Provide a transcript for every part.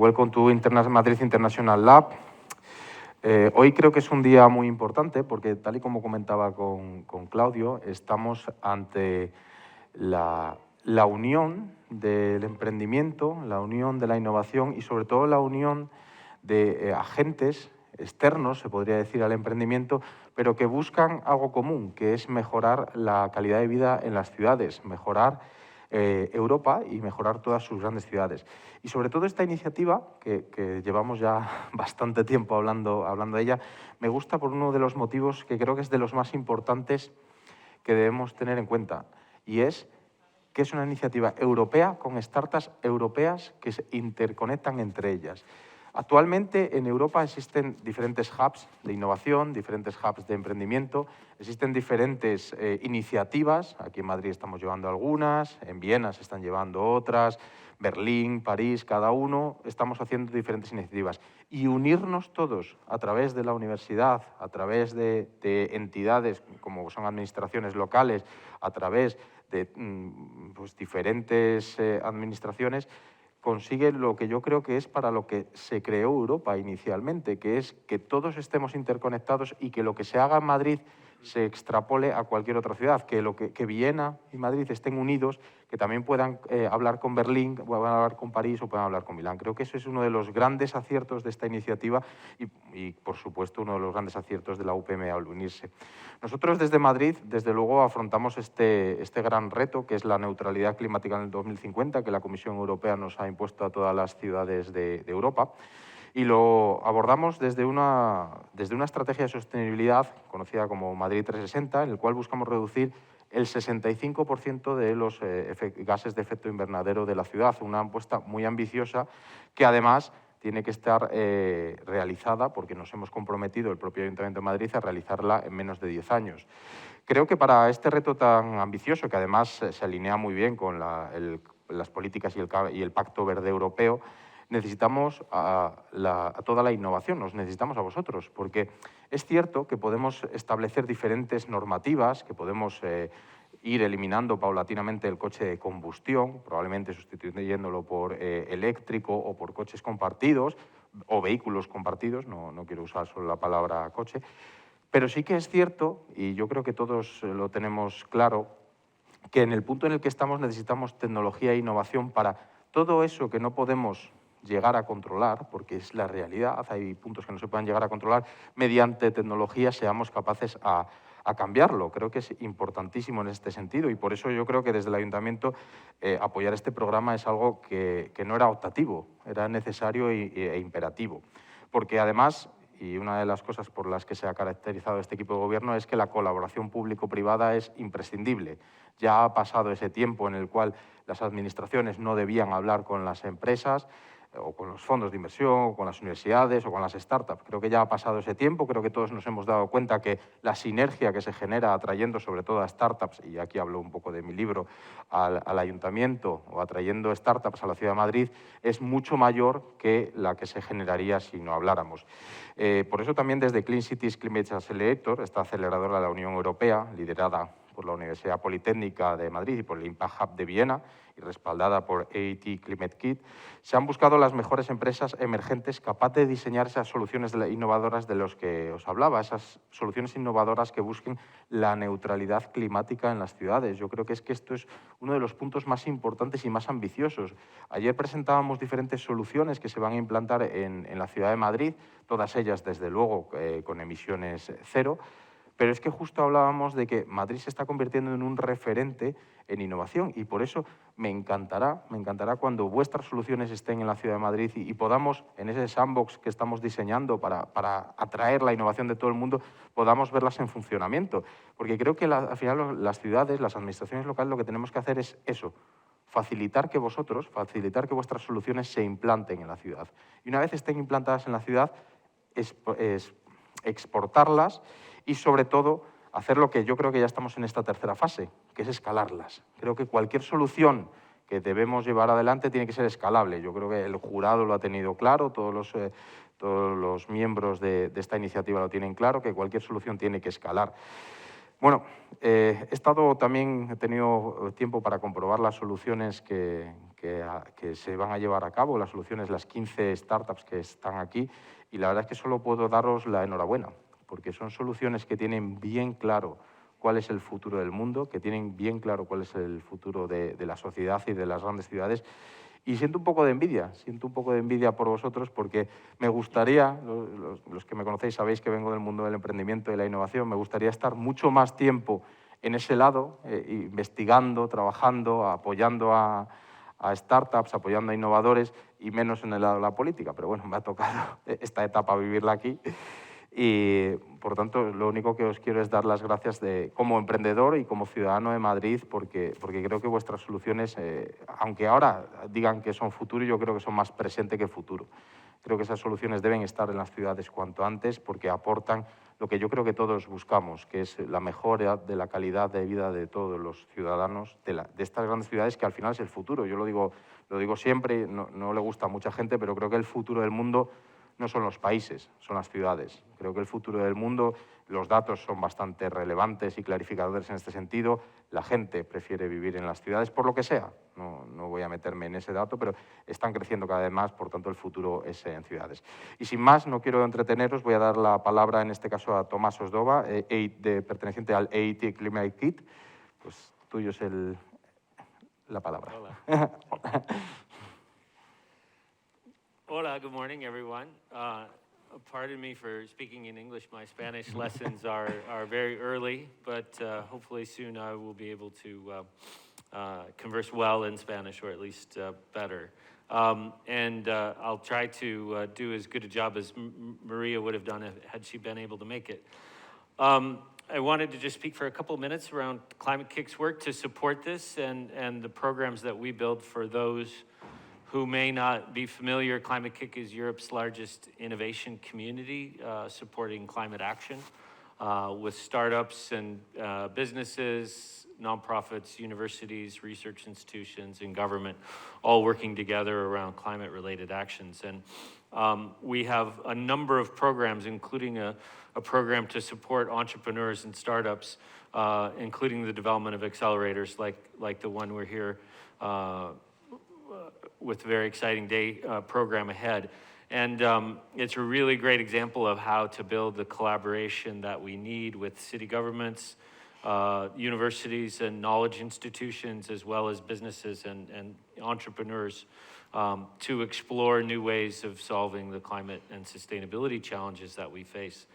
welcome to Madrid International Lab. Hoy creo que es un día muy importante porque, tal y como comentaba con Claudio, estamos ante la unión del emprendimiento, la unión de la innovación y, sobre todo, la unión de agentes externos, se podría decir, al emprendimiento, pero que buscan algo común, que es mejorar la calidad de vida en las ciudades, mejorar Europa y mejorar todas sus grandes ciudades. Y sobre todo esta iniciativa, que llevamos ya bastante tiempo hablando de ella, me gusta por uno de los motivos que creo que es de los más importantes que debemos tener en cuenta, y es que es una iniciativa europea con startups europeas que se interconectan entre ellas. Actualmente en Europa existen diferentes hubs de innovación, diferentes hubs de emprendimiento, existen diferentes iniciativas. Aquí en Madrid estamos llevando algunas, en Viena se están llevando otras, Berlín, París, cada uno estamos haciendo diferentes iniciativas. Y unirnos todos a través de la universidad, a través de entidades como son administraciones locales, a través de diferentes administraciones, consigue lo que yo creo que es para lo que se creó Europa inicialmente, que es que todos estemos interconectados y que lo que se haga en Madrid se extrapole a cualquier otra ciudad, que Viena y Madrid estén unidos, que también puedan hablar con Berlín, puedan hablar con París o puedan hablar con Milán. Creo que eso es uno de los grandes aciertos de esta iniciativa y por supuesto, uno de los grandes aciertos de la UPM al unirse. Nosotros desde Madrid, desde luego, afrontamos este gran reto, que es la neutralidad climática en el 2050, que la Comisión Europea nos ha impuesto a todas las ciudades de Europa. Y lo abordamos desde una estrategia de sostenibilidad conocida como Madrid 360, en el cual buscamos reducir el 65% de los gases de efecto invernadero de la ciudad, una apuesta muy ambiciosa que además tiene que estar realizada, porque nos hemos comprometido el propio Ayuntamiento de Madrid a realizarla en menos de 10 años. Creo que para este reto tan ambicioso, que además se alinea muy bien con las políticas y el Pacto Verde Europeo, necesitamos a toda la innovación, nos necesitamos a vosotros, porque es cierto que podemos establecer diferentes normativas, que podemos ir eliminando paulatinamente el coche de combustión, probablemente sustituyéndolo por eléctrico o por coches compartidos o vehículos compartidos, no quiero usar solo la palabra coche, pero sí que es cierto, y yo creo que todos lo tenemos claro, que en el punto en el que estamos necesitamos tecnología e innovación para todo eso que no podemos llegar a controlar, porque es la realidad, hay puntos que no se pueden llegar a controlar, mediante tecnología seamos capaces a cambiarlo. Creo que es importantísimo en este sentido y por eso yo creo que desde el Ayuntamiento apoyar este programa es algo que no era optativo, era necesario e imperativo. Porque además, y una de las cosas por las que se ha caracterizado este equipo de gobierno es que la colaboración público-privada es imprescindible. Ya ha pasado ese tiempo en el cual las administraciones no debían hablar con las empresas, o con los fondos de inversión, o con las universidades, o con las startups. Creo que ya ha pasado ese tiempo, creo que todos nos hemos dado cuenta que la sinergia que se genera atrayendo sobre todo a startups, y aquí hablo un poco de mi libro, al ayuntamiento o atrayendo startups a la Ciudad de Madrid, es mucho mayor que la que se generaría si no habláramos. Por eso también desde Clean Cities ClimAccelerator, esta aceleradora de la Unión Europea, liderada por la Universidad Politécnica de Madrid y por el Impact Hub de Viena y respaldada por EIT Climate-KIC, se han buscado las mejores empresas emergentes capaces de diseñar esas soluciones innovadoras de los que os hablaba, esas soluciones innovadoras que busquen la neutralidad climática en las ciudades. Yo creo que esto es uno de los puntos más importantes y más ambiciosos. Ayer presentábamos diferentes soluciones que se van a implantar en la Ciudad de Madrid, todas ellas, desde luego, con emisiones cero, pero es que justo hablábamos de que Madrid se está convirtiendo en un referente en innovación y por eso me encantará cuando vuestras soluciones estén en la Ciudad de Madrid y podamos, en ese sandbox que estamos diseñando para atraer la innovación de todo el mundo, podamos verlas en funcionamiento. Porque creo que al final las ciudades, las administraciones locales, lo que tenemos que hacer es eso, facilitar que vuestras soluciones se implanten en la ciudad. Y una vez estén implantadas en la ciudad, es exportarlas y, sobre todo, hacer lo que yo creo que ya estamos en esta tercera fase, que es escalarlas. Creo que cualquier solución que debemos llevar adelante tiene que ser escalable. Yo creo que el jurado lo ha tenido claro, todos los miembros de esta iniciativa lo tienen claro, que cualquier solución tiene que escalar. Bueno, he tenido tiempo para comprobar las soluciones que que se van a llevar a cabo, las soluciones, las 15 startups que están aquí, y la verdad es que solo puedo daros la enhorabuena, porque son soluciones que tienen bien claro cuál es el futuro del mundo, que tienen bien claro cuál es el futuro de la sociedad y de las grandes ciudades. Y siento un poco de envidia por vosotros, porque me gustaría, los que me conocéis sabéis que vengo del mundo del emprendimiento y la innovación, me gustaría estar mucho más tiempo en ese lado, investigando, trabajando, apoyando a startups, apoyando a innovadores, y menos en el lado de la política. Pero bueno, me ha tocado esta etapa vivirla aquí. Y, por tanto, lo único que os quiero es dar las gracias como emprendedor y como ciudadano de Madrid, porque creo que vuestras soluciones, aunque ahora digan que son futuro, yo creo que son más presente que futuro. Creo que esas soluciones deben estar en las ciudades cuanto antes, porque aportan lo que yo creo que todos buscamos, que es la mejora de la calidad de vida de todos los ciudadanos de estas grandes ciudades, que al final es el futuro. Yo lo digo siempre, no le gusta a mucha gente, pero creo que el futuro del mundo no son los países, son las ciudades. Creo que el futuro del mundo, los datos son bastante relevantes y clarificadores en este sentido. La gente prefiere vivir en las ciudades por lo que sea. No voy a meterme en ese dato, pero están creciendo cada vez más, por tanto el futuro es en ciudades. Y sin más, no quiero entreteneros, voy a dar la palabra en este caso a Tomás Osdova, perteneciente al EIT Climate-KIC. Pues tuyo es la palabra. Hola. Hola, good morning, everyone. Pardon me for speaking in English. My Spanish lessons are very early, but hopefully soon I will be able to converse well in Spanish, or at least better. I'll try to do as good a job as Maria would have done had she been able to make it. I wanted to just speak for a couple of minutes around Climate-KIC's work to support this and the programs that we build for those who may not be familiar. Climate-KIC is Europe's largest innovation community supporting climate action with startups and businesses, nonprofits, universities, research institutions, and government all working together around climate-related actions. And we have a number of programs, including a program to support entrepreneurs and startups, including the development of accelerators like the one we're here with a very exciting program ahead. And it's a really great example of how to build the collaboration that we need with city governments, universities and knowledge institutions, as well as businesses and entrepreneurs to explore new ways of solving the climate and sustainability challenges that we face.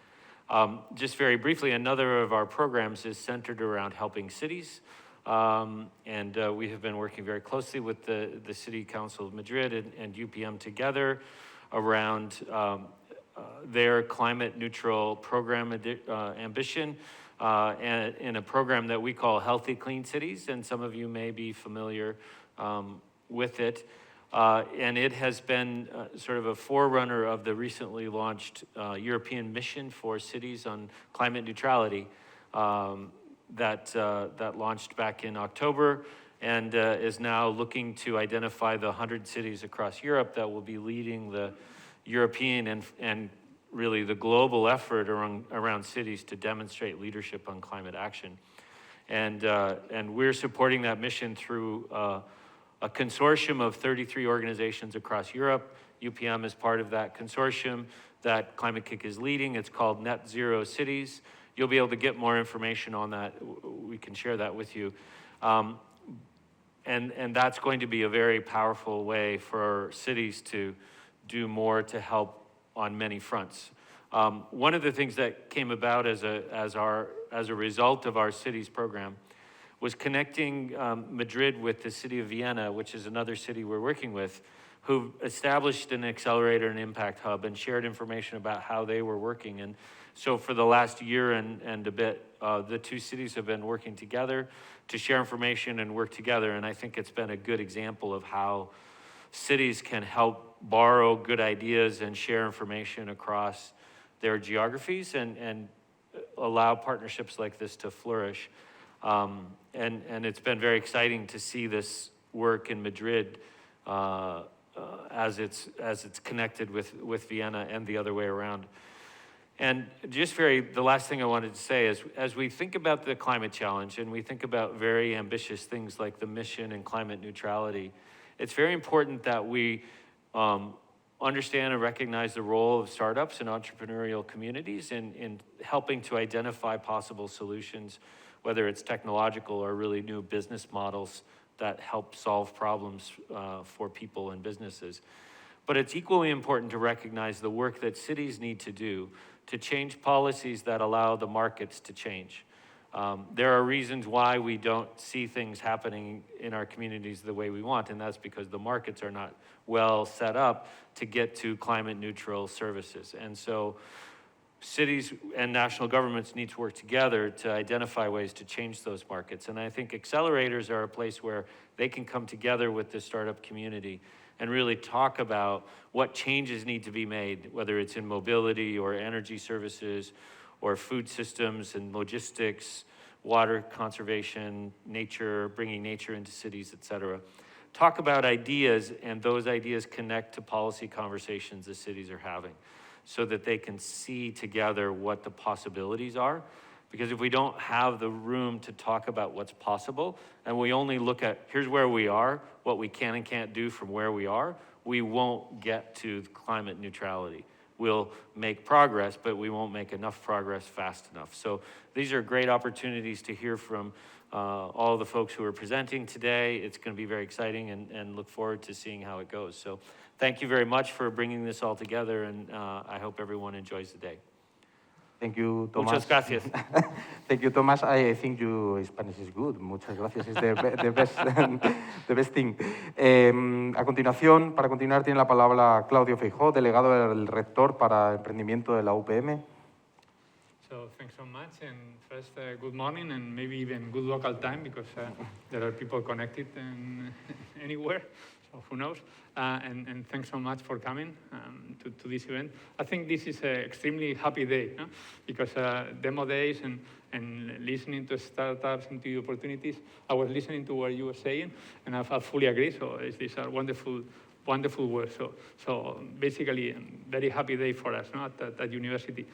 Just very briefly, another of our programs is centered around helping cities. We have been working very closely with the City Council of Madrid and UPM together around their climate neutral program ambition and in a program that we call Healthy Clean Cities, and some of you may be familiar with it. And it has been sort of a forerunner of the recently launched European mission for cities on climate neutrality that launched back in October and is now looking to identify the 100 cities across Europe that will be leading the European and really the global effort around cities to demonstrate leadership on climate action. And we're supporting that mission through a consortium of 33 organizations across Europe. UPM is part of that consortium that Climate-KIC is leading. It's called Net Zero Cities. You'll be able to get more information on that. We can share that with you. And that's going to be a very powerful way for cities to do more to help on many fronts. One of the things that came about as a result of our cities program was connecting Madrid with the city of Vienna, which is another city we're working with, who established an accelerator and impact hub and shared information about how they were working. And so for the last year and a bit, the two cities have been working together to share information and work together. And I think it's been a good example of how cities can help borrow good ideas and share information across their geographies and allow partnerships like this to flourish. And it's been very exciting to see this work in Madrid as it's connected with Vienna and the other way around. And just the last thing I wanted to say is, as we think about the climate challenge and we think about very ambitious things like the mission and climate neutrality, it's very important that we understand and recognize the role of startups and entrepreneurial communities in helping to identify possible solutions, whether it's technological or really new business models that help solve problems for people and businesses. But it's equally important to recognize the work that cities need to do to change policies that allow the markets to change. There are reasons why we don't see things happening in our communities the way we want, and that's because the markets are not well set up to get to climate neutral services. And so cities and national governments need to work together to identify ways to change those markets. And I think accelerators are a place where they can come together with the startup community and really talk about what changes need to be made, whether it's in mobility or energy services or food systems and logistics, water conservation, nature, bringing nature into cities, et cetera. Talk about ideas, and those ideas connect to policy conversations the cities are having, so that they can see together what the possibilities are. Because if we don't have the room to talk about what's possible, and we only look at, here's where we are, what we can and can't do from where we are, we won't get to climate neutrality. We'll make progress, but we won't make enough progress fast enough. So these are great opportunities to hear from all the folks who are presenting today. It's going to be very exciting, and look forward to seeing how it goes. So thank you very much for bringing this all together, and I hope everyone enjoys the day. Thank you, Thomas. Muchas gracias. Thank you, Thomas. I think your Spanish is good. Muchas gracias. It's the best thing. A continuación, para continuar, tiene la palabra Claudio Feijó, delegado del rector para emprendimiento de la UPM. So thanks so much, and first, good morning, and maybe even good local time, because there are people connected anywhere, so who knows. And thanks so much for coming to this event. I think this is an extremely happy day, no? Because demo days and listening to startups and to opportunities, I was listening to what you were saying, and I fully agree. So these are wonderful words. So basically, a very happy day for us, no? At university.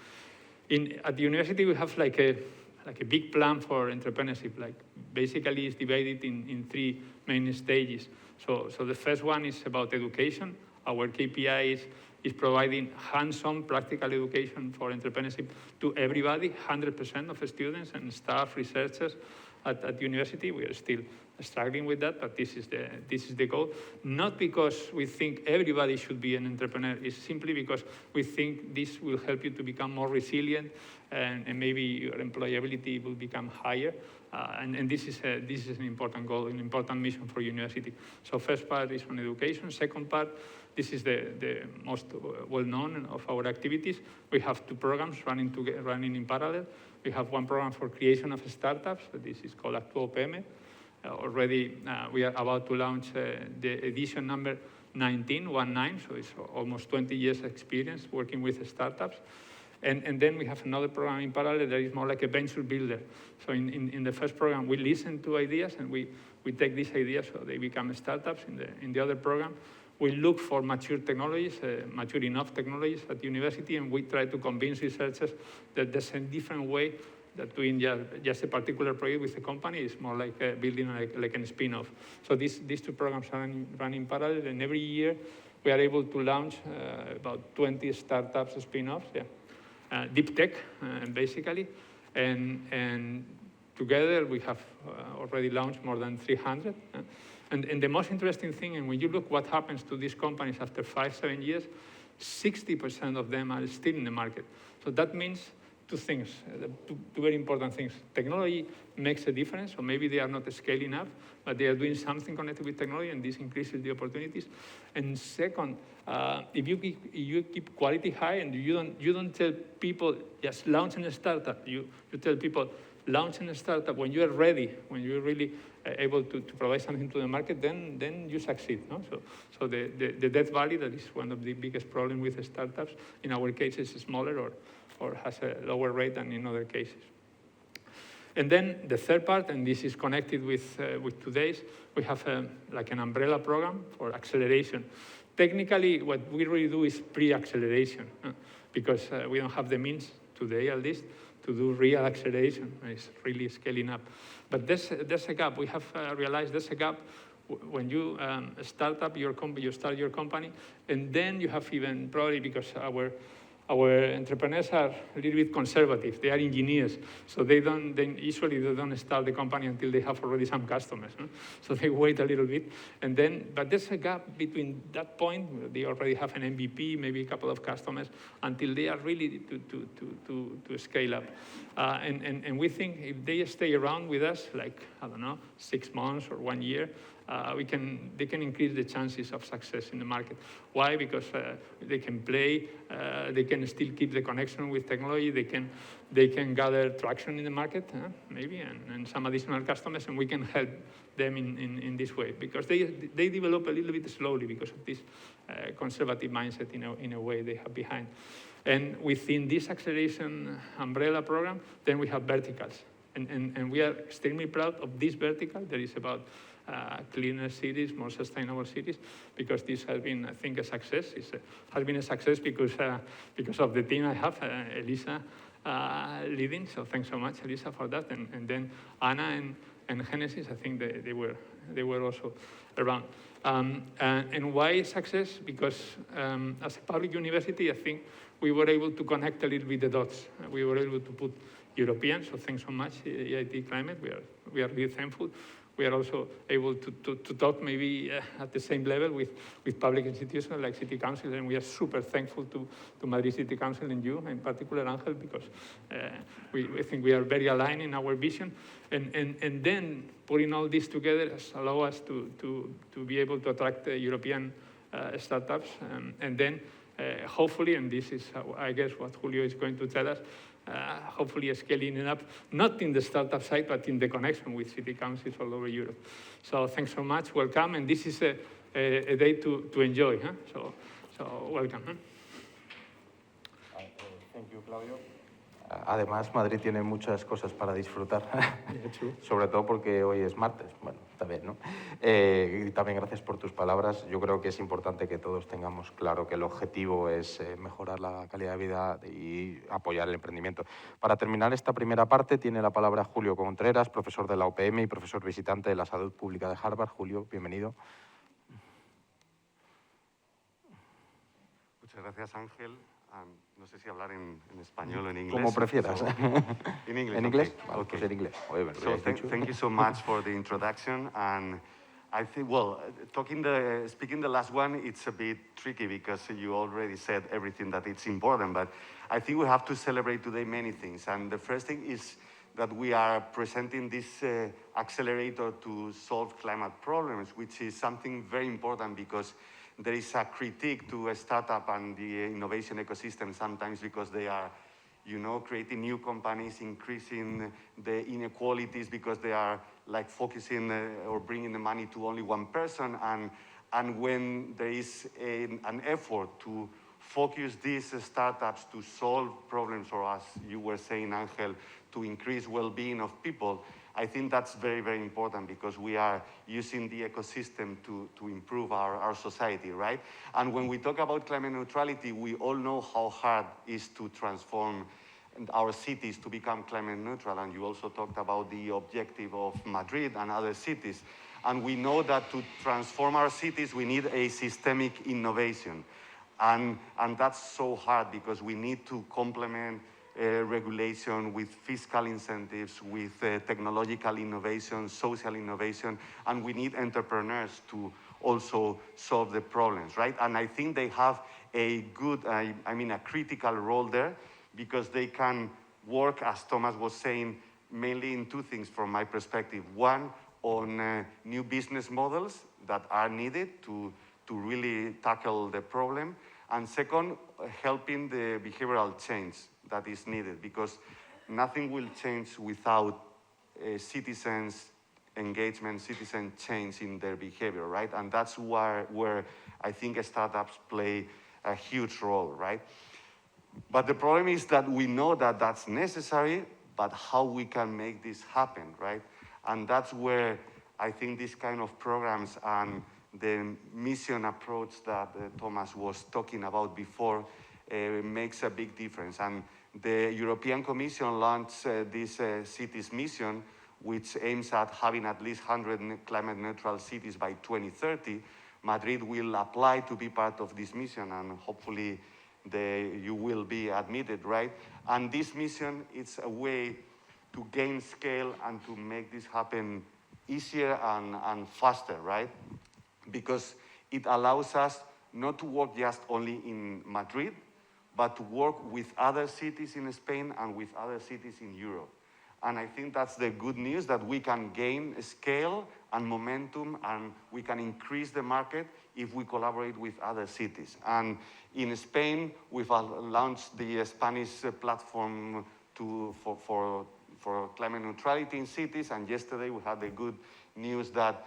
At the university, we have like a big plan for entrepreneurship. Like basically, it's divided in three main stages. So the first one is about education. Our KPI is providing hands-on practical education for entrepreneurship to everybody, 100% of students and staff, researchers at university. We are still struggling with that, but this is the goal. Not because we think everybody should be an entrepreneur, it's simply because we think this will help you to become more resilient, and maybe your employability will become higher. And this is an important goal, an important mission for university. So first part is on education. Second part, this is the most well-known of our activities. We have two programs running in parallel. We have one program for creation of startups. This is called Actual PM. Already, we are about to launch the edition number 19, so it's almost 20 years experience working with startups. And then we have another program in parallel that is more like a venture builder. So in the first program, we listen to ideas, and we take these ideas so they become startups. In the other program, we look for mature technologies, mature enough technologies at the university, and we try to convince researchers that there's a different way that doing just a particular project with a company is more like building like a spin-off. So these two programs are running in parallel, and every year we are able to launch about 20 startups, spin-offs, deep tech, basically. And together we have already launched more than 300. And the most interesting thing, and when you look what happens to these companies after 5-7 years, 60% of them are still in the market. So that means two things, two very important things. Technology makes a difference, so maybe they are not scaling up, but they are doing something connected with technology, and this increases the opportunities. And second, if you keep quality high, and you don't tell people just launching a startup, you tell people launching a startup when you are ready, when you're really able to provide something to the market, then you succeed. No? So the death valley, that is one of the biggest problems with startups, in our case is smaller or has a lower rate than in other cases. And then the third part, and this is connected with today's, we have like an umbrella program for acceleration. Technically, what we really do is pre-acceleration, because we don't have the means today, at least, to do real acceleration. It's really scaling up. But there's a gap. We have realized there's a gap when you start up your company, you start your company, and then you have even probably because our entrepreneurs are a little bit conservative. They are engineers, so usually they don't start the company until they have already some customers. No? So they wait a little bit, and then, but there's a gap between that point where they already have an MVP, maybe a couple of customers, until they are ready to scale up. And we think if they stay around with us, like, I don't know, 6 months or 1 year, they can increase the chances of success in the market. Why? Because they can play, they can still keep the connection with technology, they can gather traction in the market, maybe, and some additional customers, and we can help them in this way. Because they develop a little bit slowly because of this conservative mindset in a way they have behind. And within this acceleration umbrella program, then we have verticals. And we are extremely proud of this vertical. That is about cleaner cities, more sustainable cities, because this has been, I think, a success. It has been a success because of the team I have, Elisa leading. So thanks so much, Elisa, for that. And then Anna and Genesis, I think they were also around. And why success? Because as a public university, I think we were able to connect a little bit the dots. We were able to put Europeans, so thanks so much, EIT Climate. We are really thankful. We are also able to talk maybe at the same level with public institutions like City Council, and we are super thankful to Madrid City Council and you, in particular, Angel, because we think we are very aligned in our vision. And then putting all this together has allowed us to be able to attract European startups. And then hopefully, and this is, I guess, what Julio is going to tell us, hopefully scaling it up, not in the startup side, but in the connection with city councils all over Europe. So thanks so much, welcome, and this is a day to enjoy. Huh? So welcome. Huh? Thank you, Claudio. Además, Madrid tiene muchas cosas para disfrutar, sobre todo porque hoy es martes, bueno, también, ¿no? Y también gracias por tus palabras. Yo creo que es importante que todos tengamos claro que el objetivo es mejorar la calidad de vida y apoyar el emprendimiento. Para terminar esta primera parte, tiene la palabra Julio Contreras, profesor de la UPM y profesor visitante de la Salud Pública de Harvard. Julio, bienvenido. Muchas gracias, Ángel. No sé si hablar en español o en inglés. Como prefieras. So, in English. ¿En inglés? Okay. Okay. Pues en inglés. Oye, So thank you so much for the introduction. And I think, well, speaking the last one, it's a bit tricky because you already said everything that it's important. But I think we have to celebrate today many things. And the first thing is that we are presenting this accelerator to solve climate problems, which is something very important because there is a critique to a startup and the innovation ecosystem sometimes because they are, creating new companies, increasing the inequalities because they are like focusing or bringing the money to only one person. And when there is an effort to focus these startups to solve problems, or as you were saying, Angel, to increase well-being of people, I think that's very, very important because we are using the ecosystem to improve our society, right? And when we talk about climate neutrality, we all know how hard it is to transform our cities to become climate neutral. And you also talked about the objective of Madrid and other cities. And we know that to transform our cities, we need a systemic innovation. And that's so hard because we need to complement regulation with fiscal incentives, with technological innovation, social innovation, and we need entrepreneurs to also solve the problems, right? And I think they have a good, a critical role there because they can work, as Thomas was saying, mainly in two things from my perspective. One, on new business models that are needed to really tackle the problem. And second, helping the behavioral change that is needed because nothing will change without citizens' engagement, citizen change in their behavior, right? And that's where I think startups play a huge role, right? But the problem is that we know that that's necessary, but how we can make this happen, right? And that's where I think these kind of programs and the mission approach that Thomas was talking about before makes a big difference. And the European Commission launched this cities mission which aims at having at least 100 climate neutral cities by 2030, Madrid will apply to be part of this mission, and hopefully you will be admitted, right? And this mission is a way to gain scale and to make this happen easier and faster, right? Because it allows us not to work just only in Madrid, but to work with other cities in Spain and with other cities in Europe. And I think that's the good news, that we can gain scale and momentum, and we can increase the market if we collaborate with other cities. And in Spain, we've launched the Spanish platform for climate neutrality in cities, and yesterday we had the good news that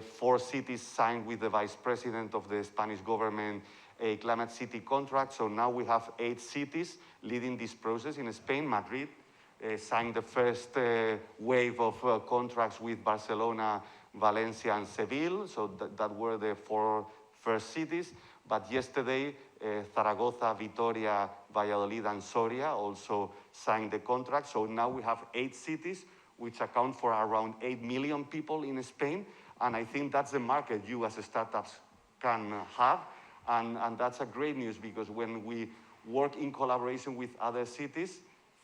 4 cities signed with the Vice President of the Spanish government a climate city contract. So now we have 8 cities leading this process in Spain. Madrid signed the first wave of contracts with Barcelona, Valencia, and Seville. So that were the 4 first cities. But yesterday, Zaragoza, Vitoria, Valladolid, and Soria also signed the contract. So now we have 8 cities, which account for around 8 million people in Spain. And I think that's the market you as startups can have. And that's a great news, because when we work in collaboration with other cities,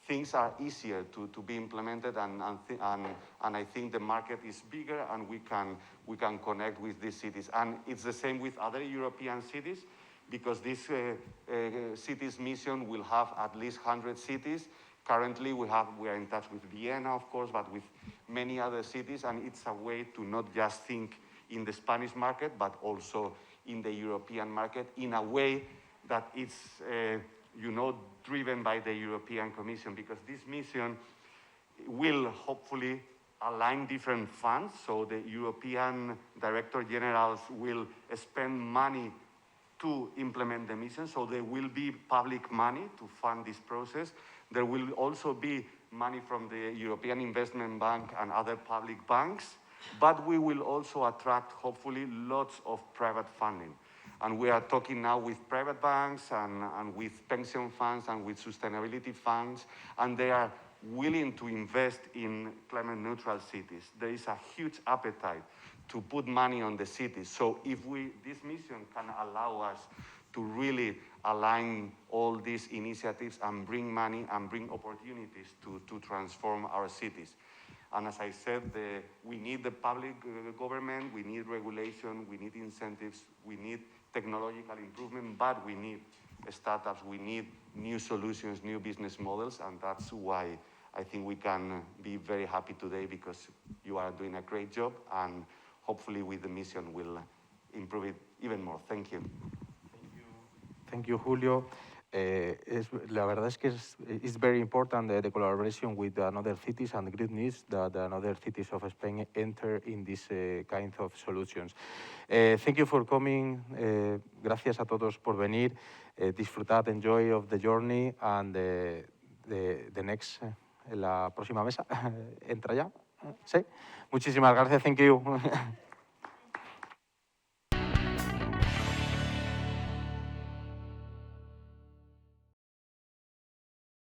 things are easier to be implemented, and I think the market is bigger, and we can connect with these cities. And it's the same with other European cities, because this cities mission will have at least 100 cities. Currently, we are in touch with Vienna, of course, but with many other cities, and it's a way to not just think in the Spanish market, but also in the European market, in a way that it's, driven by the European Commission, because this mission will hopefully align different funds. So the European Director Generals will spend money to implement the mission. So there will be public money to fund this process. There will also be money from the European Investment Bank and other public banks, but we will also attract, hopefully, lots of private funding. And we are talking now with private banks and with pension funds and with sustainability funds, and they are willing to invest in climate neutral cities. There is a huge appetite to put money on the cities. So if this mission can allow us to really align all these initiatives and bring money and bring opportunities to transform our cities. And as I said, we need the public government, we need regulation, we need incentives, we need technological improvement, but we need startups, we need new solutions, new business models, and that's why I think we can be very happy today, because you are doing a great job, and hopefully with the mission we'll improve it even more. Thank you. Thank you, Julio. La verdad es que it's very important the collaboration with another cities, and the great news that another cities of Spain enter in this kind of solutions. Thank you for coming. Gracias a todos por venir. Disfrutad, enjoy of the journey, and the next, la próxima mesa, entra ya. ¿Sí? Muchísimas gracias. Thank you.